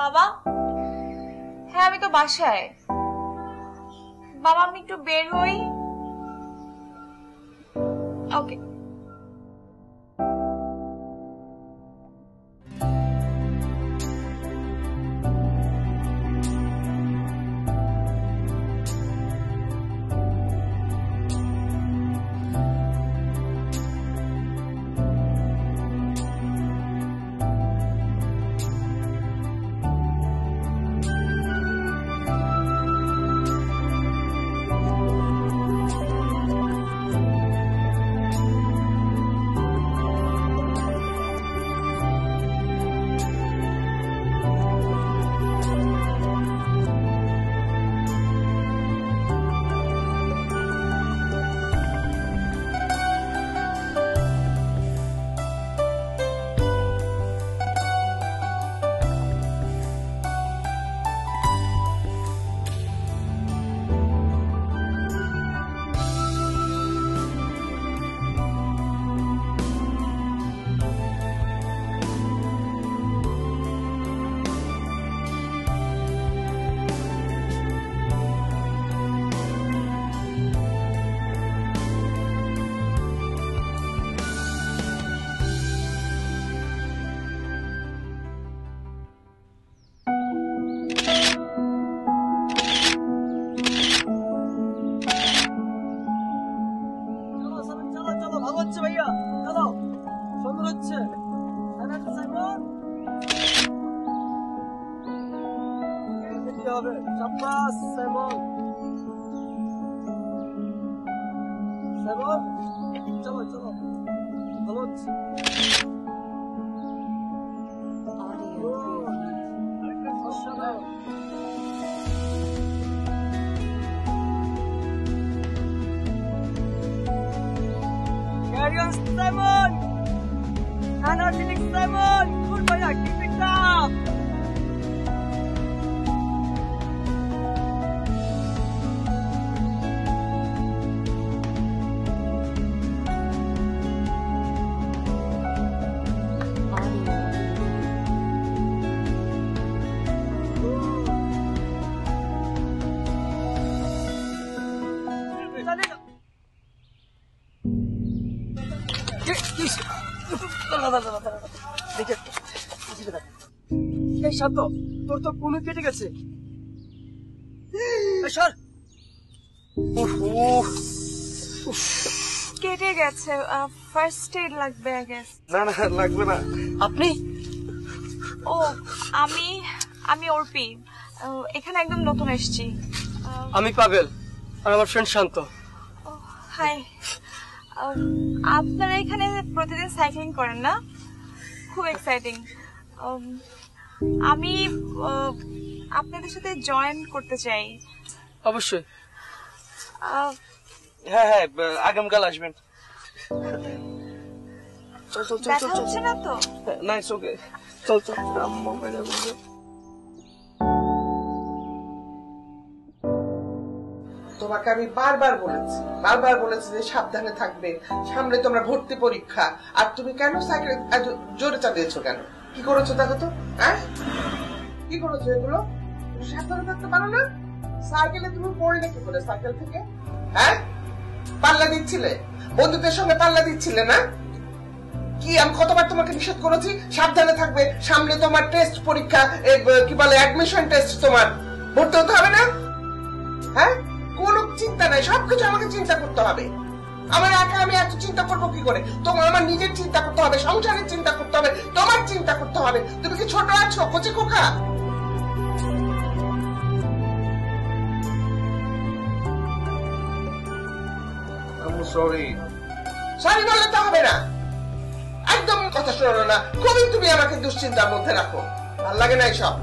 বাবা, হ্যাঁ আমি তো বাসায়। বাবা আমি একটু বের হই। ওকে। শান্ত, তোর তো কোন কেটে গেছে। কেটে গেছে, ফার্স্ট এড লাগবে আই গেস। না না লাগবে না। আপনি? ও আমি অর্পি, এখানে একদম নতুন এসেছি। আমি পাবেল আর আমার ফ্রেন্ড শান্ত। হাই, আপনারা এখানে প্রতিদিন সাইক্লিং করেন না? খুব এক্সাইটিং। আমি আপনাদের সাথে জয়েন করতে চাই। অবশ্যই। হ্যাঁ হ্যাঁ, আগামীকাল আসবেন। চল চল চল চল। হচ্ছে না তো? না ইটস ওকে, চল চল। তোমাকে আমি বারবার বলেছি যে সাবধানে থাকবে, সামনে তোমরা ভর্তি পরীক্ষা, আর তুমি কেন সাইকেল জোরে চালিয়েছো? কেন, কি করেছো দেখো তো? হ্যাঁ, কি করেছো এগুলো? সাবধানে থাকতে পারো না? সাইকেলে তুমি পড়লে কি করে? সাইকেল থেকে হ্যাঁ পাল্লা দিচ্ছিলে, বন্ধুদের সঙ্গে পাল্লা দিচ্ছিলে না? কি আমি কতবার তোমাকে নিষেধ করেছি সাবধানে থাকবে, সামনে তোমার টেস্ট পরীক্ষা, কি বলে অ্যাডমিশন টেস্ট, তোমার ভর্তি হতে হবে না? হ্যাঁ, কোনো চিন্তা নাই, সবকিছু আমাকে চিন্তা করতে হবে। আমার একা আমি এত চিন্তা করবো কি করে? তোমার আমার নিজের চিন্তা করতে হবে, সংসারের চিন্তা করতে হবে, তোমার চিন্তা করতে হবে। তুমি কি ছোট আছো, কচি খোকা? সরি বললে তো হবে না, একদম কথা শোনো না। খুবই তুমি আমাকে দুশ্চিন্তার মধ্যে রাখো, ভাল লাগে না এসব।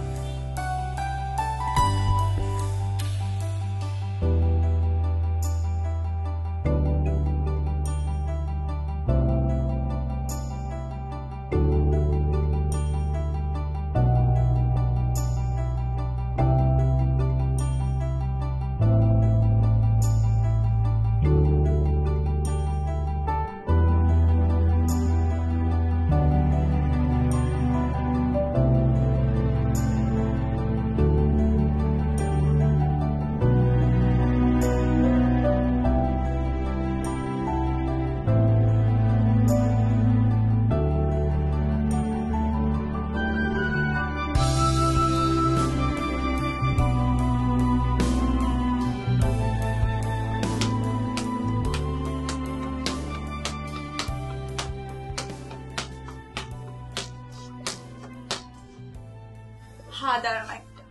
দাঁড়ান একটা।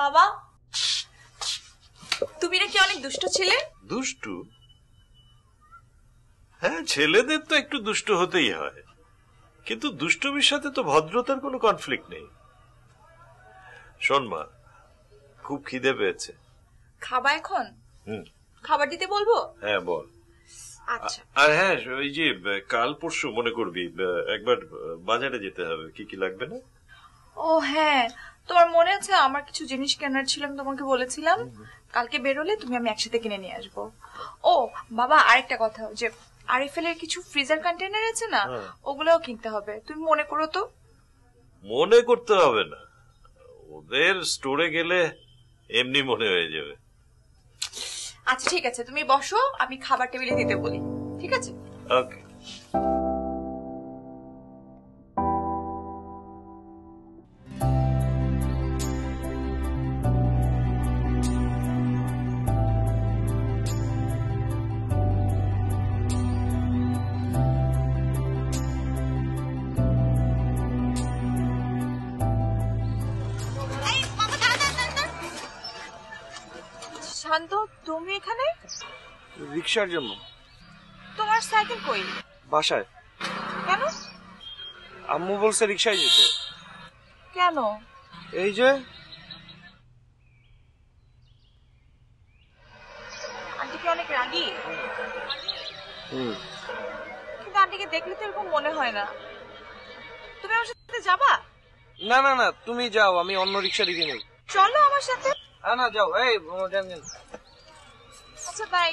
বাবা, তুমি নাকি অনেক দুষ্ট ছিলে? দুষ্টু? হ্যাঁ, ছেলেদের তো একটু দুষ্ট হতেই হয়, কিন্তু দুষ্টমির সাথে তো ভদ্রতার কোনো কনফ্লিক্ট নেই। শোন মা, খুব খিদে পেয়েছে। খাবা এখন? খাবার দিতে বলবো? হ্যাঁ বল। আচ্ছা। আর হ্যাঁ, ওই যে কাল পরশু মনে করবি একবার বাজারে যেতে হবে, কি কি লাগবে না? ও হ্যাঁ, তোমার মনে আছে আমার কিছু জিনিস কেনার ছিল, আমি তোমাকে বলেছিলাম কালকে বেরোলে তুমি আমি একসাথে কিনে নিয়ে আসবো। ও বাবা, আরেকটা কথা, যে আরিফেল এর কিছু ফ্রিজার কন্টেনার আছে না, ওগুলোও কিনতে হবে, তুমি মনে করো তো। মনে করতে হবে না, ওদের স্টোরে গেলে এমনি মনে হয়ে যাবে। আচ্ছা ঠিক আছে, তুমি বসো, আমি খাবার টেবিলে দিতে বলি। ঠিক আছে, ওকে। শান্ত, তুমি এখানে? রিক্সার জন্য। তোমার সাইকেল কই? বাসায়। কেন? আম্মু বলছে রিক্সায় যেতে। কেন? এই যে আন্টি কি অনেক রাগী? কিন্তু আন্টিকে দেখলে তো এরকম মনে হয় না। তুমি আমার সাথে যাবা? না না না, তুমি যাও, আমি অন্য রিক্সা দেখে নেব। চলো আমার সাথে। না যাও, এই যান। আচ্ছা বাই।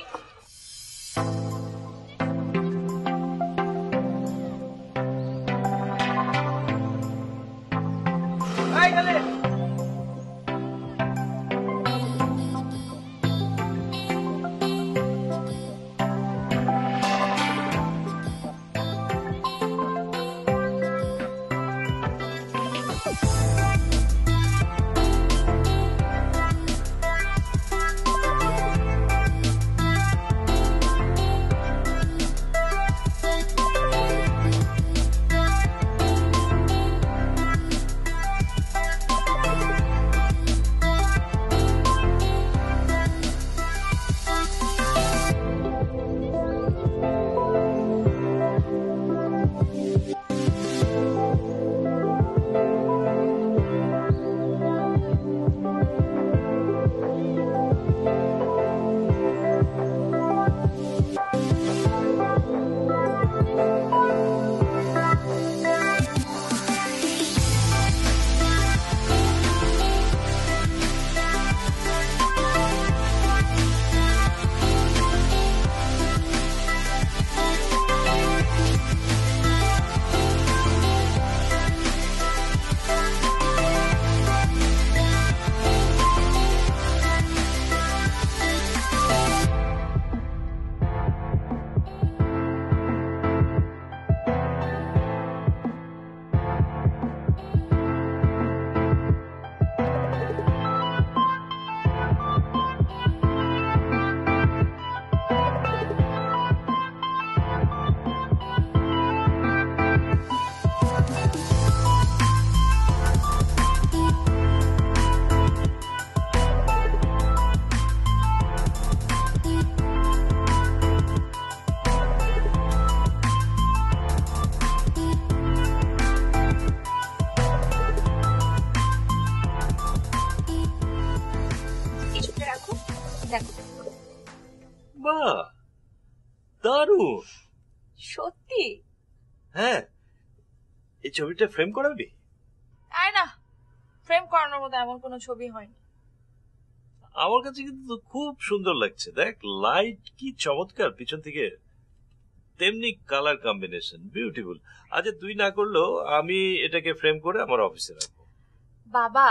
বাহ, দারুণ। সত্যি? হ্যাঁ, এই ছবিটা ফ্রেম করাবি? আয় না, ফ্রেম করানোর মতো এমন কোনো ছবি হয়নি। আমার কাছে কিন্তু খুব সুন্দর লাগছে। দেখ, লাইট কি চমৎকার পিছন থেকে, তেমনি কালার কম্বিনেশন বিউটিফুল। আচ্ছা, তুই না করলেও আমি এটাকে ফ্রেম করে আমার অফিসে রাখবো। বাবা,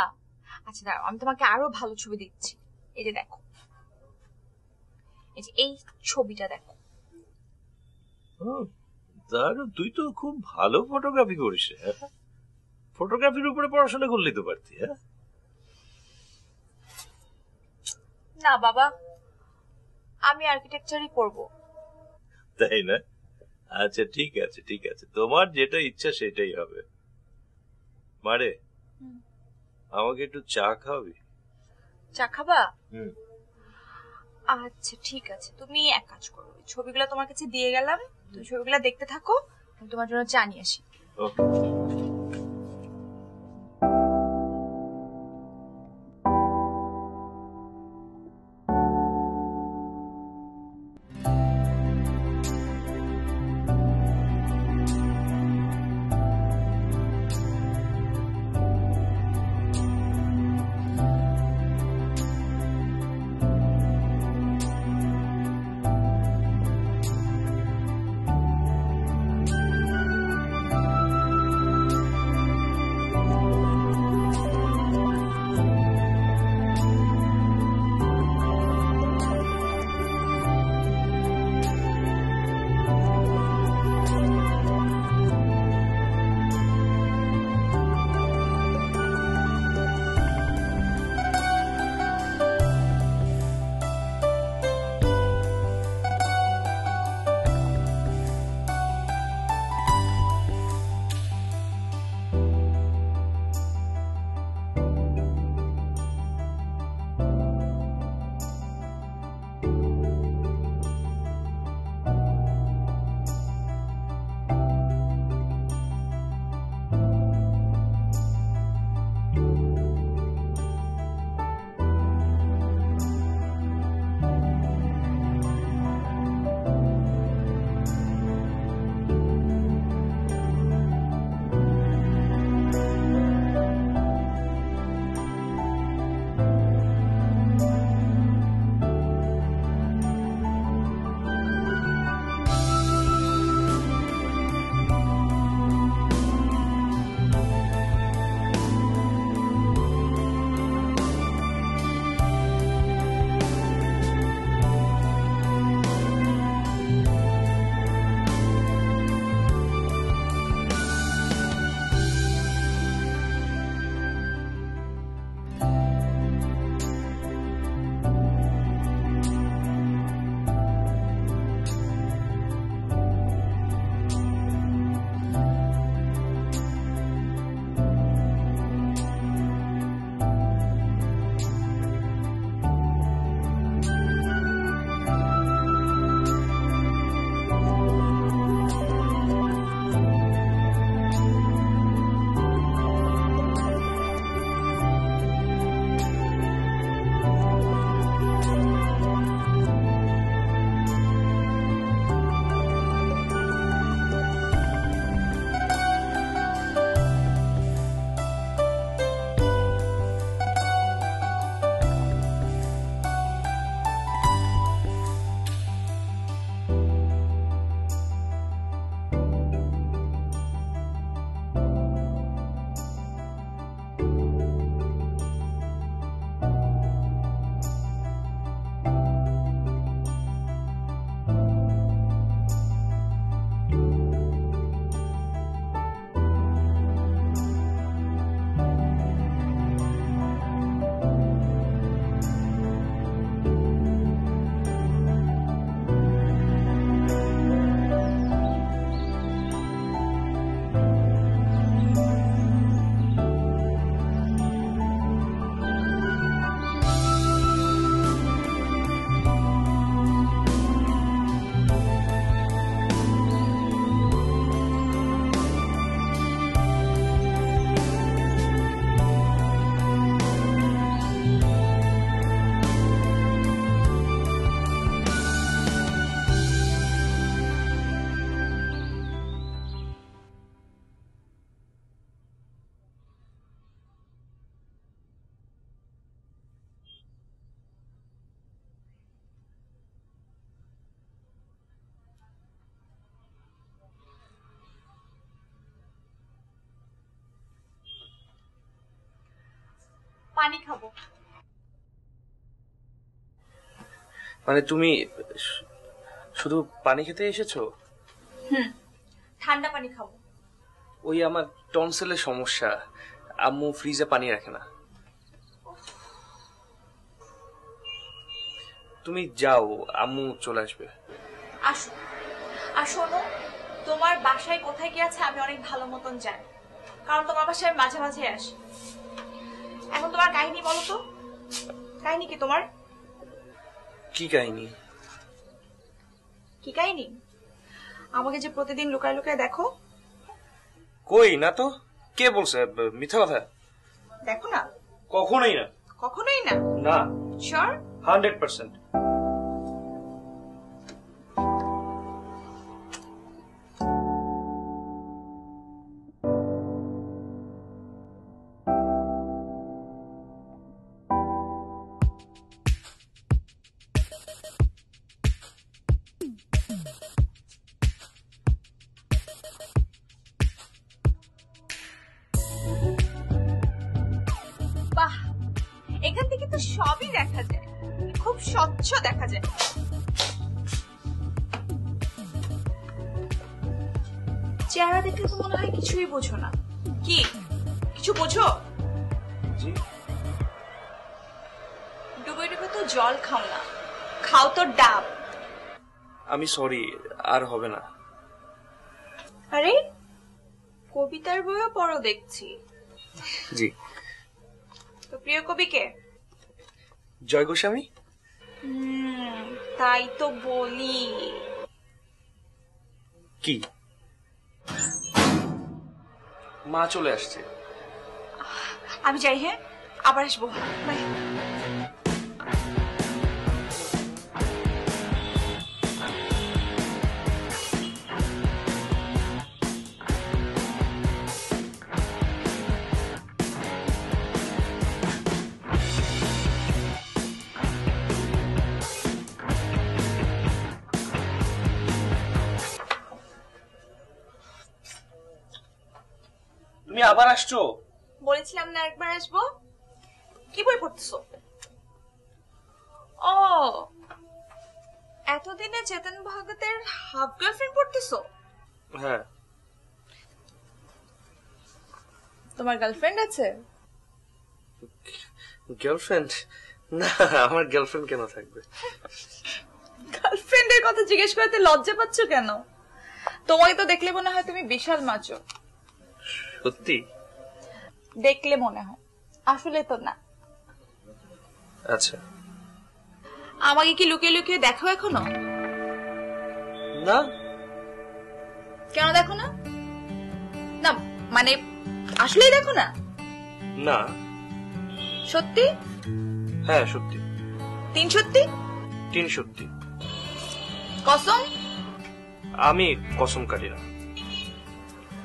আচ্ছা দাঁড়াও, আমি তোমাকে আরো ভালো ছবি দিচ্ছি। এই যে দেখো, এই যে এই ছবিটা দেখো। দারুণ, তুই তো খুব ভালো ফটোগ্রাফি করিস। হ্যাঁ, ফটোগ্রাফির উপরে পড়াশোনা করলেই তো পারতি। হ্যাঁ না বাবা, আমি আর্কিটেকচারই করব। তাই না? আচ্ছা ঠিক আছে, ঠিক আছে, তোমার যেটা ইচ্ছা সেটাই হবে। মারে, আমাকে একটু চা খাওয়াবি? চা খাবা? হুম। আচ্ছা ঠিক আছে, তুমি এক কাজ করো, ছবিগুলো তোমার কাছে দিয়ে গেলাম, তুমি ছবিগুলো দেখতে থাকো, আমি তোমার জন্য চা নিয়ে আসি। ওকে। পানি খাবো। মানে তুমি শুধু পানি খেতে এসেছো? ঠান্ডা পানি খাবো। ওই আমার টনসিলের সমস্যা, আম্মু ফ্রিজে পানি রাখে না। তুমি যাও, আম্মু চলে আসবে। আসো আর শোনো, তোমার বাসায় কোথায় কি আছে আমি অনেক ভালো মতন জানি। কারণ তোমার বাসায় আমি মাঝে মাঝে আসি। এখন তোমার কাহিনী বলো তো, কাহিনী কি তোমার? কি কাহিনী? কি কাহিনী? আমাকে যে প্রতিদিন লুকায় লুকায় দেখো। কই না তো, কে বলছে মিথ্যা কথা? দেখো না। কখনোই না। কখনোই না? না। শিওর? 100%। বাহ, এখান থেকে তো সবই দেখা যায়, খুব স্বচ্ছ দেখা যায়। চেহারা দেখলে তো মনে হয় কিছুই বোঝো না। কি কিছু বোঝো? জি। ডুবে ডুবে তো জল খাও না, খাও তো ডাব। আমি সরি, আর হবে না। আরে কবিতার বইও পড়ো দেখছি। জি। তো প্রিয় কবি কে? জয় গোস্বামী। তাই তো বলি। কি? মা চলে আসছে। আমি যাই, হ্যাঁ আবার আসবো, বাই। তুমি আবার আসছো? বলেছিলাম না একবার আসবো। কি বই পড়তেছো? ও, এতদিনে চেতন ভগতের হাফ গার্লফ্রেন্ড পড়তেছো? হ্যাঁ। তোমার গার্লফ্রেন্ড আছে? গার্লফ্রেন্ড? না, আমার গার্লফ্রেন্ড কেন থাকবে? গার্লফ্রেন্ডের কথা জিজ্ঞেস করতে লজ্জা পাচ্ছ কেন? তোমাকে তো দেখলে মনে হয় তুমি বিশাল মাচো। সত্যি? দেখলে মনে হয়, আসলে তো না। আচ্ছা। আমাকে কি লুকিয়ে লুকিয়ে দেখো এখনো? না। কেন দেখো না? না মানে আসলেই দেখো না? না। সত্যি? হ্যাঁ সত্যি। 3 সত্যি? 3 সত্যি। কসম? আমি কসম কাটি না।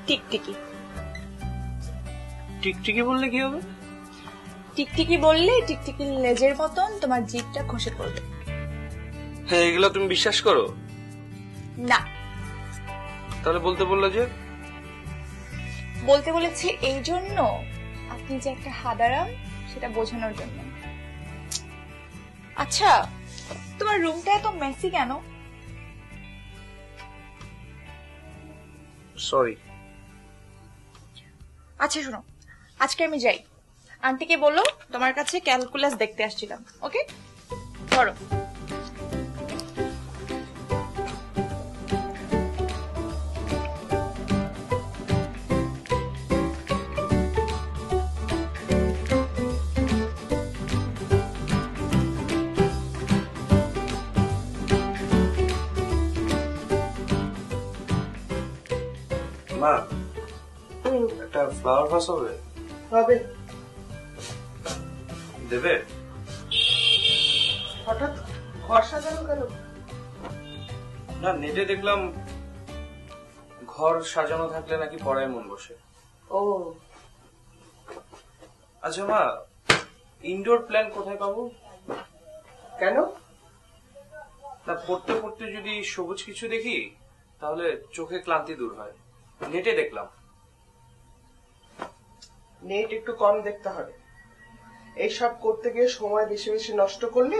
টিকটিকি। টিকটিকি বললে কি হবে? টিকটিকি বললে টিকটিকির লেজের মতন তোমার জিভটা খসে পড়বে। হ্যাঁ, এগুলো তুমি বিশ্বাস করো? না। তাহলে বলতে বললে যে? বলতে বলেছি এই জন্য আপনি যে একটা হাদারাম সেটা বোঝানোর জন্য। আচ্ছা, তোমার রুমটা এত মেসি কেন? সরি। আচ্ছা শোনো, আজকে আমি যাই। আন্টিকে বলো তোমার কাছে ক্যালকুলাস দেখতে আসছিলাম। ওকে, ধরো। মা, একটা ফ্লাওয়ার ভাস হবে? হবে। দেবে? হঠাৎ ঘর সাজানো কেন? না, নেটে দেখলাম ঘর সাজানো থাকলে নাকি পড়ায় মন বসে। ও আচ্ছা মা, ইনডোর প্ল্যান কোথায় পাবো? কেন? না, পড়তে পড়তে যদি সবুজ কিছু দেখি তাহলে চোখে ক্লান্তি দূর হয়। নেটে দেখলাম। নেট একটু কম দেখতে হবে। এইসব করতে গিয়ে সময় বেশি বেশি নষ্ট করলে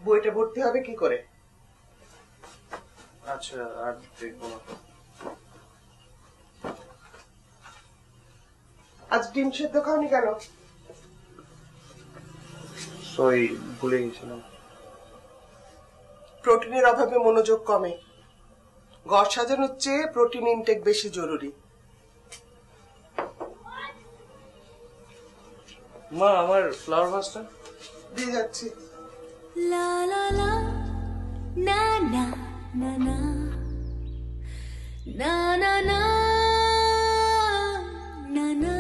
বইটা ভর্তি হবে কি করে? আচ্ছা, আর দেখবো না। আজ ডিম সেদ্ধ খাওনি কেন? সরি, ভুলে গেছিলাম। প্রোটিনের অভাবে মনোযোগ কমে। ঘর সাজানোর চেয়ে প্রোটিন ইনটেক বেশি জরুরি। মা আমার ফ্লাওয়ার ভাসটা দিয়ে যাচ্ছি। La la la, na na na na, na na na, na na,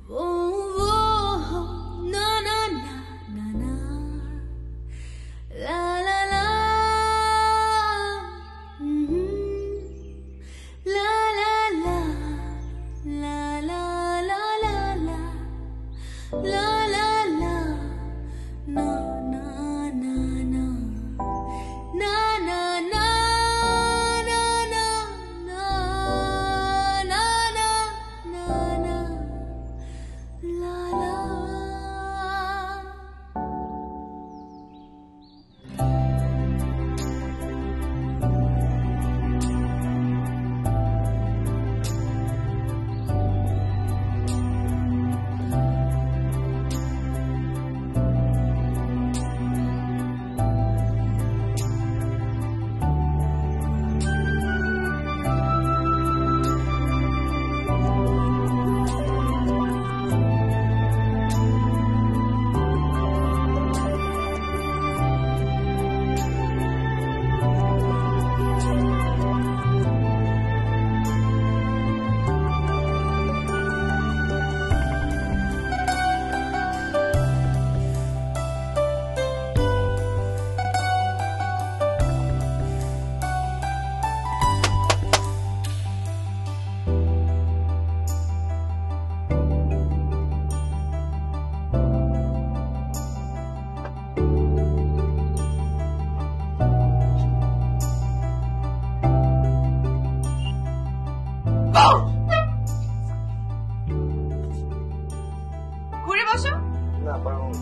oh oh, na na na na na, la la la, la la la, la la la la la, la la la. Na na na na na na na na na na na na na la la. ঘুরে বসো, না পারবো না।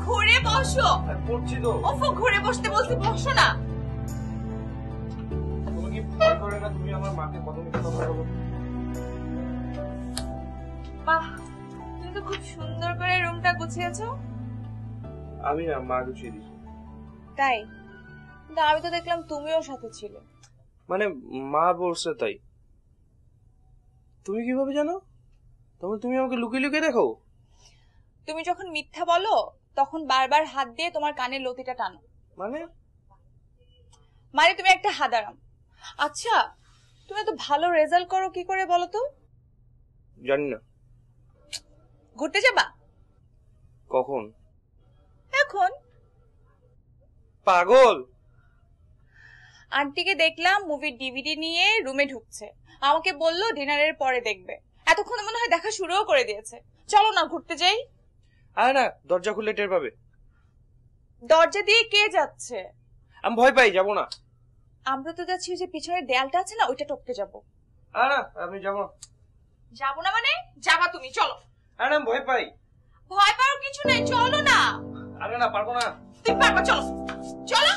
ঘুরে বসো। পড়ছি তো। ওফো, ঘুরে বসতে বলছি, বসো না। তুমি কি ভয় করে না? তুমি আমার মাকে কত মিথ্যা কথা বলো। বাহ, তুমি তো খুব সুন্দর করে রুমটা গুছিয়েছো। আমি না, মা গুছিয়ে দিয়েছি। তাই? কিন্তু আমি তো দেখলাম তুমিও সাথে ছিলে। মানে মা বলছে তাই। তুমি কিভাবে জানো? তুমি আমাকে লুকিয়ে লুকিয়ে দেখো। তুমি যখন মিথ্যা বলো তখন বারবার হাত দিয়ে তোমার কানের লতিটা টানো। মানে তুমি একটা হাদারাম। আচ্ছা, তুমি এত ভালো রেজাল্ট করো কি করে বলো তো? জানি না। ঘুরতে যাবা? কখন? এখন। পাগল। আন্টিকে দেখলাম মুভির ডিভিডি নিয়ে রুমে ঢুকছে, আমাকে বললো ডিনারের পরে দেখবে। এতক্ষণে মনে হয় দেখা শুরুও করে দিয়েছে। চলো না ঘুরতে যাই। আরে না, দরজা খুললে টের পাবে। দরজা দিয়ে কে যাচ্ছে? আমি ভয় পাই, যাবো না। আমরা তো যাচ্ছি যে পিছনের দেয়ালটা আছে না, ওইটা টপকে যাবো। আরে না, আমি যাবো না। যাবো না মানে? যাবা তুমি, চলো। আরে না, ভয় পাই। ভয় পাওয়ার কিছু নেই, চলো না। আরে না, পারবো না। তুমি পারবা, চলো চলো।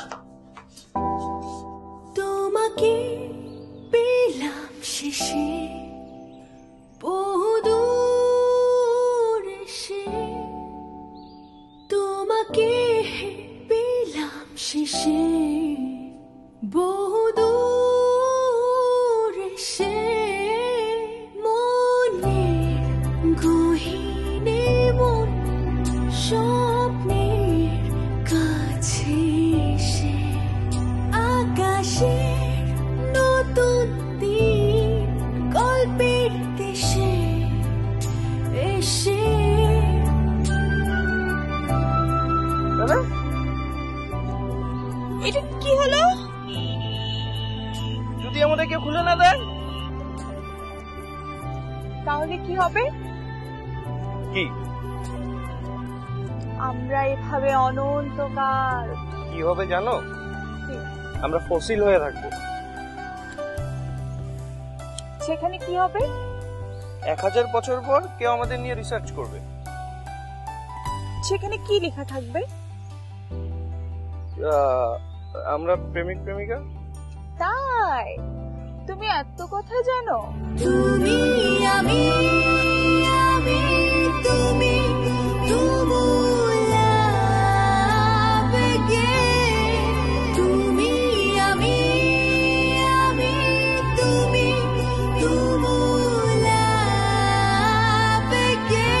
তোমাকে পেলাম শেষে বহুদূর এসে, তোমাকে পেলাম শেষে বহুদূর এসে, মনের গহীনে মন স্বপ্নের কাছে এসে, আকাশের নতুন দিন গল্পের দেশে এসে। এটা কি হলো? যদি আমাদের কেউ খুলে না দেয় তাহলে কি হবে? কি? আমরা এভাবে অনন্তকাল। কি হবে জানো? কি? আমরা ফসিল হয়ে থাকবো। সেখানে কি হবে? 1000 বছর পর কেউ আমাদের নিয়ে রিসার্চ করবে। সেখানে কি লেখা থাকবে? আমরা প্রেমিক প্রেমিকা। তাই? তুমি এত কথা জানো? তুমি আমি আমি তুমি তুমুলা বেগে, তুমি আমি আমি তুমি তুমুলা বেগে,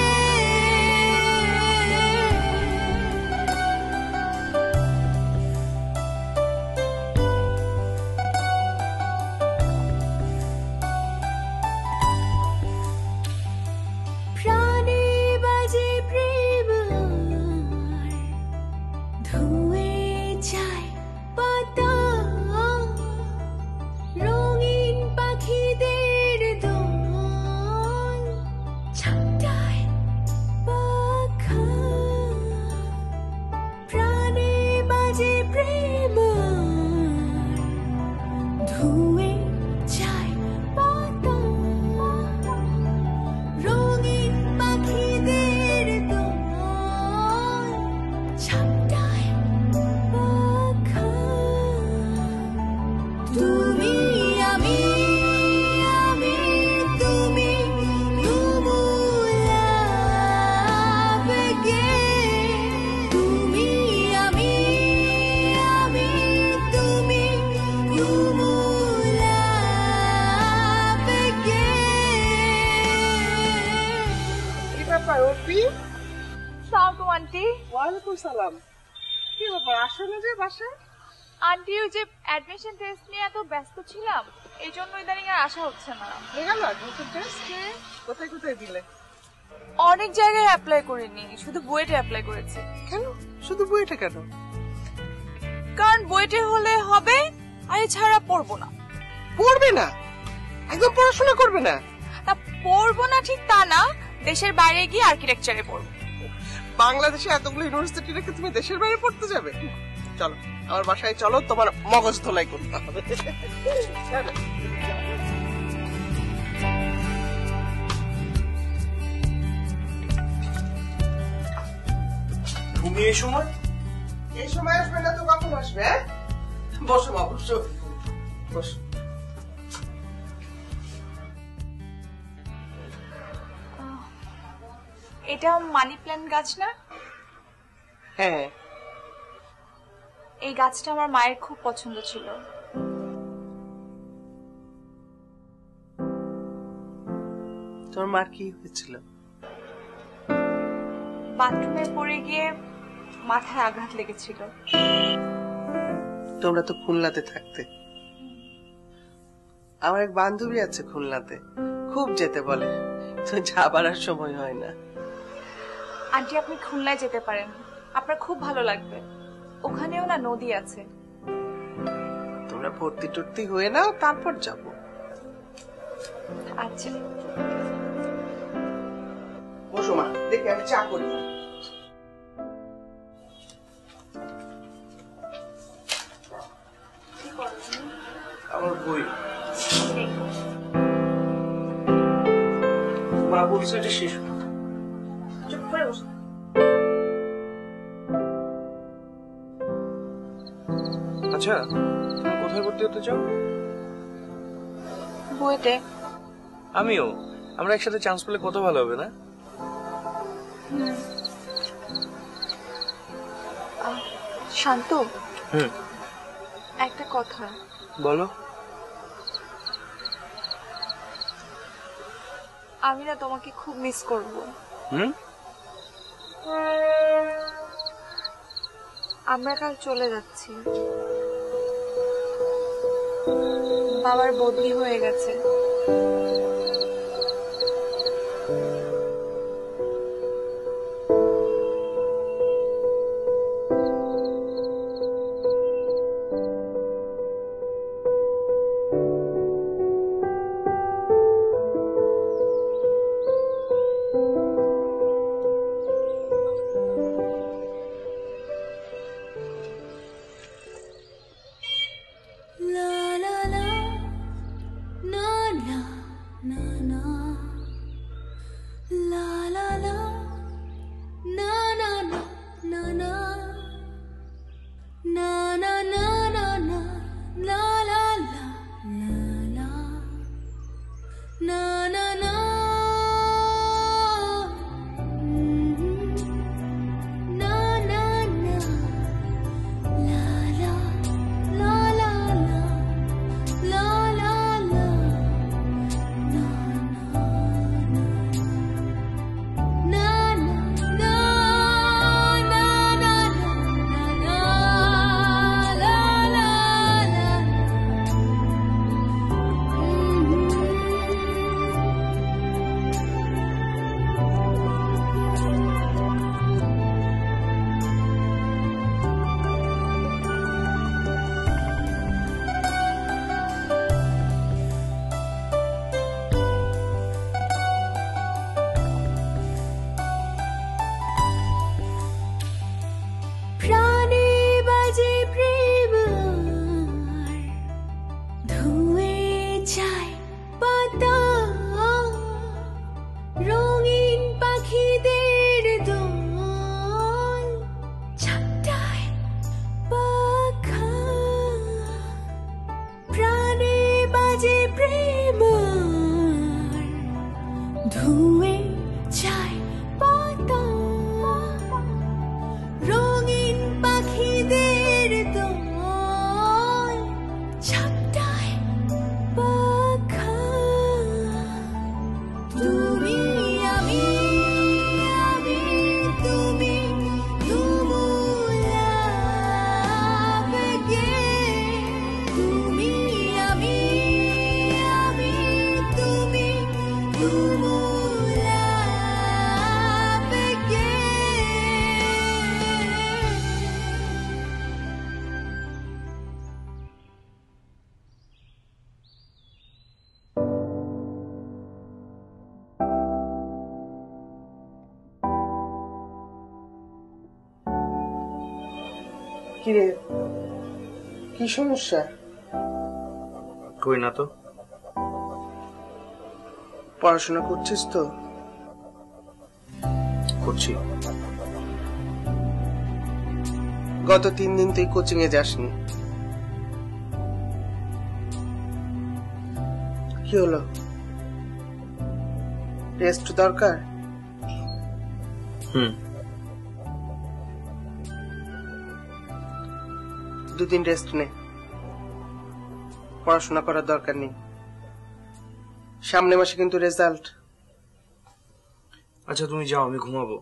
ধুয়ে যায় বাতাস রঙিন পাখিদের দল ঝাপটায় পাখা তুমি আমি তুমি ঘুমুলা বেগে তুমি আমি তুমি ঘুমুলা বেগে কি ব্যাপার অর্পি? সালাম আন্টি। ওয়ালাইকুম সালাম। কি ব্যাপার আসো না যে বাসায়? আন্টি ওই যে অ্যাডমিশন টেস্ট নিয়ে এত ব্যস্ত ছিলাম এই জন্য ইদানিং আর আসা হচ্ছে না। গেল অ্যাডমিশন টেস্ট? কোথায় কোথায় দিলে? অনেক জায়গায় অ্যাপ্লাই করিনি, শুধু বুয়েটে অ্যাপ্লাই করেছি। কেন শুধু বুয়েটে কেন? কারণ বুয়েটে হলে হবে, আর এছাড়া পড়বো না। পড়বে না? একদম পড়াশোনা করবে না? তা পড়বো না ঠিক তা না, দেশের বাইরে গিয়ে আর্কিটেকচারে পড়বো। বাংলাদেশে এতগুলো ইউনিভার্সিটি রেখে তুমি দেশের বাইরে পড়তে যাবে? চলো আমার বাসায় চলো, তোমার মগজ ধোলাই করতে হবে। তুমি এই সময়? এই সময় আসবে না তো কখন আসবে? বসো মা, বসো বসো। এটা মানি প্ল্যান্ট গাছ না? হ্যাঁ। এই গাছটা আমার মায়ের খুব পছন্দ ছিল। তোমার মার কি হয়েছিল? বাথরুমে পড়ে গিয়ে মাথায় আঘাত লেগেছিল। তোমরা তো খুলনাতে থাকতে। আমার এক বান্ধবী আছে খুলনাতে, খুব যেতে বলে, তো যাবার আর সময় হয় না। আন্টি আপনি খুলনায় যেতে পারেন, আপনার খুব ভালো লাগবে। ওখানেও না নদী আছে। তোমরা ভর্তি টর্তি হয়ে নাও, তারপর যাব। আচ্ছা বসো মা, দেখি আমি চা করি। আমার বই মা বলছে এটা শেষ। চুপ করে বসো। আচ্ছা তুমি কোথায় ভর্তি হতে চাও? বুয়েটে। আমিও। আমরা একসাথে চান্স পেলে কত ভালো হবে না? শান্ত, হুম একটা কথা। বলো। আমি না তোমাকে খুব মিস করব। হুম আমরা কাল চলে যাচ্ছি। বাবার বদলি হয়ে গেছে। বাজে প্রেম ধুয়ে যায় পাতা রঙিন পাখিদের দল ঝাপটায় পাখা তুমি আমি আমি তুমি তুমুলা বেগে তুমি আমি আমি তুমি তুমুলা বেগে কিরে, কি সমস্যা? কই না তো। পড়াশোনা করছিস তো? করছি। গত 3 দিন তুই কোচিং এ যাসনি, কি হলো? রেস্ট দরকার। হুম। 2 দিন রেস্ট নে, পড়াশোনা করার দরকার নেই। সামনে মাসে কিন্তু রেজাল্ট। আচ্ছা তুমি যাও, আমি ঘুমাবো।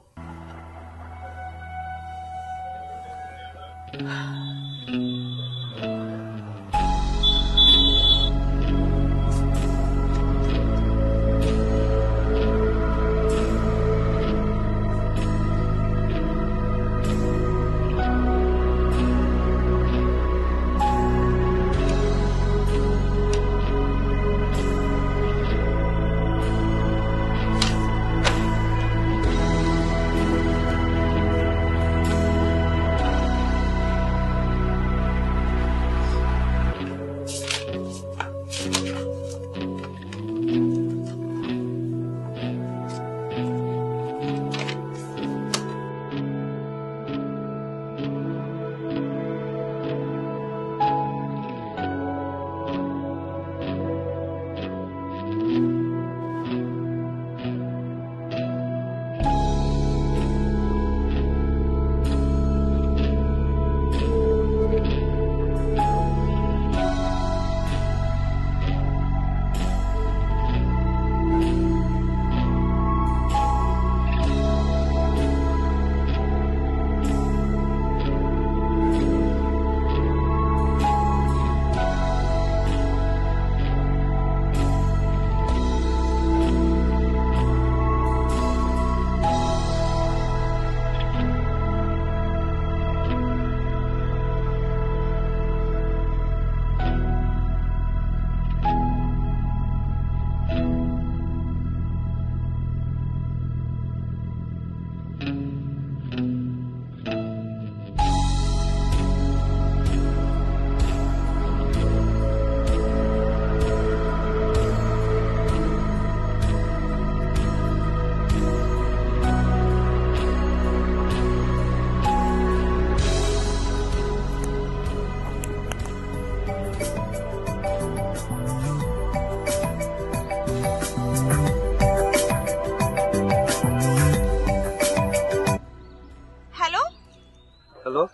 হ্যালো,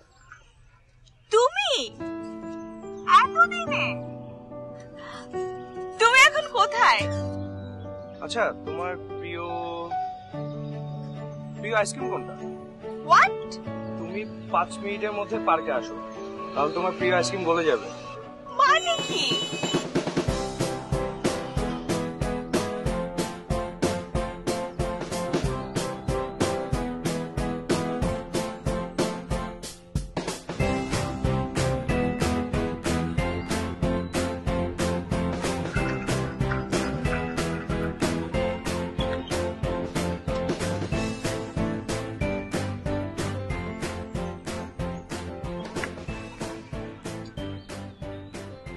তুমি এতদিনে? তুমি এখন কোথায়? আচ্ছা তোমার প্রিয় আইসক্রিম কোনটা? হোয়াট? তুমি 5 মিনিটের মধ্যে পার্কে আসো, তাহলে তোমার প্রিয় আইসক্রিম বলে যাবে। মানে কি?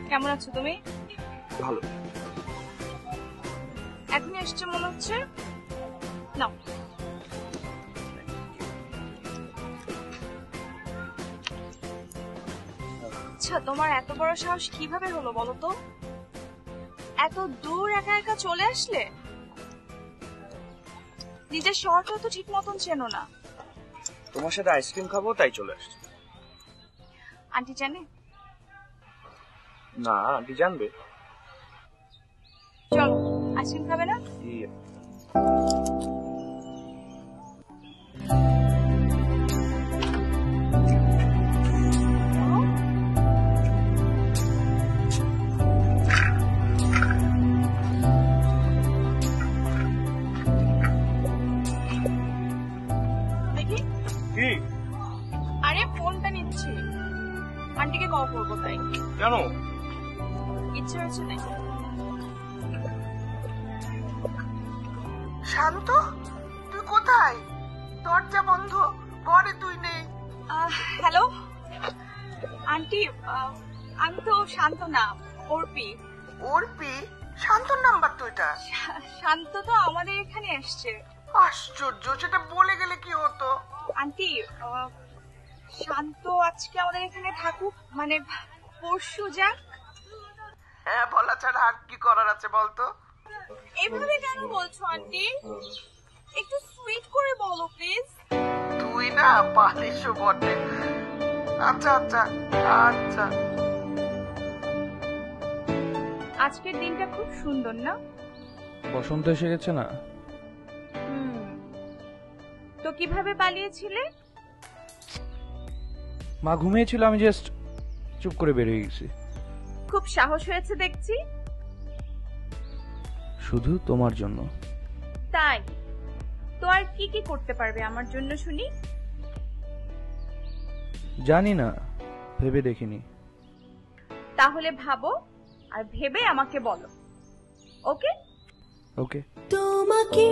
কেমন আছো তুমি? ভালো। এখনই এসছে মনে হচ্ছে। নাও। আচ্ছা তোমার এত বড় সাহস কিভাবে হলো বলো তো? এত দূর একা একা চলে আসলে? নিজের শহরটা তো ঠিক মতন চেনো না। তোমার সাথে আইসক্রিম খাবো তাই চলে আসছি। আন্টি জানে? না, আন্টি জানবে। চলো, আইসক্রিম খাবে না? দেখি। কি? আরে ফোনটা নিচ্ছি, আন্টিকে কল করবো তাই। কেন? ইচ্ছে হয়েছে নাকি? শান্ত, তুই কোথায়? দরজা বন্ধ, ঘরে তুই নেই। হ্যালো আন্টি, আমি তো শান্ত না, অর্পি। অর্পি? শান্তর নাম্বার তো এটা। শান্ত তো আমাদের এখানে এসছে। আশ্চর্য, সেটা বলে গেলে কি হতো? আন্টি, শান্ত আজকে আমাদের এখানে থাকুক, মানে পরশু যাক। হ্যাঁ, বলা ছাড়া আর কি করার আছে বলতো? এভাবে কেন বলছো আন্টি? একটু সুইট করে বলো প্লিজ। তুই না পারিসও বটে। আচ্ছা আচ্ছা আচ্ছা। আজকের দিনটা খুব সুন্দর না? বসন্ত এসে গেছে না? তো কিভাবে পালিয়েছিলে? মা ঘুমিয়েছিল, আমি জাস্ট চুপ করে বেরিয়ে গেছি। খুব সাহস হয়েছে দেখছি। শুধু তোমার জন্য। তাই তো আর কি কি করতে পারবে আমার জন্য শুনি? জানি না, ভেবে দেখিনি। তাহলে ভাবো আর ভেবে আমাকে বলো। ওকে ওকে। তোমাকে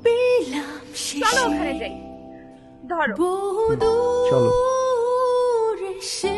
পেলাম চলো ওখানে যাই। ধরো। বহু চলো। দূর সে